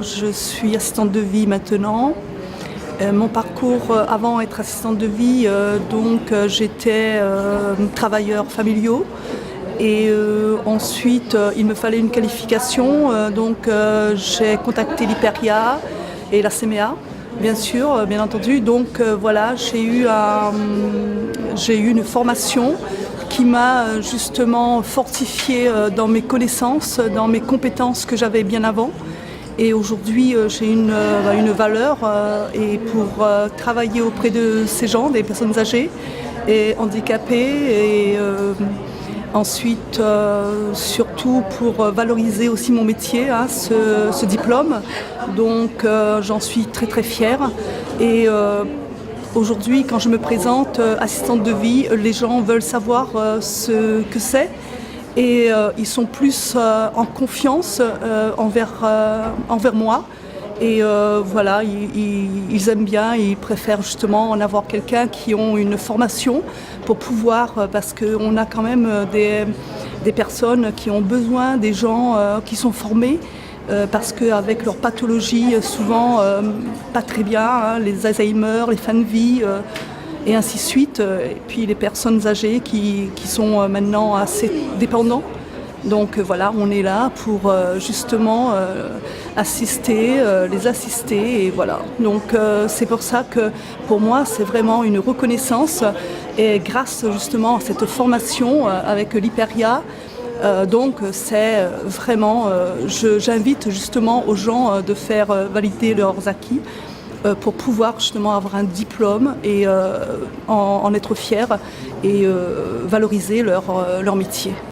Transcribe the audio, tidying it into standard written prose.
Je suis assistante de vie maintenant. Mon parcours avant d'être assistante de vie, j'étais travailleur familiaux et ensuite il me fallait une qualification, j'ai contacté l'Hyperia et la CMEA, bien sûr, bien entendu. J'ai eu une formation qui m'a justement fortifiée dans mes connaissances, dans mes compétences que j'avais bien avant. Et aujourd'hui, j'ai une valeur et pour travailler auprès de ces gens, des personnes âgées et handicapées, et ensuite surtout pour valoriser aussi mon métier, ce diplôme. Donc j'en suis très très fière. Et aujourd'hui, quand je me présente assistante de vie, les gens veulent savoir ce que c'est. Et ils sont plus en confiance envers moi. Et ils aiment bien, ils préfèrent justement en avoir quelqu'un qui ont une formation pour pouvoir, parce qu'on a quand même des personnes qui ont besoin, des gens qui sont formés, parce qu'avec leur pathologie, souvent pas très bien, les Alzheimer, les fins de vie, et ainsi de suite. Et puis les personnes âgées qui sont maintenant assez dépendants. Donc voilà, on est là pour justement les assister, et voilà. Donc c'est pour ça que pour moi c'est vraiment une reconnaissance, et grâce justement à cette formation avec l'Hyperia, c'est vraiment, j'invite justement aux gens de faire valider leurs acquis pour pouvoir justement avoir un diplôme et en être fiers et valoriser leur métier.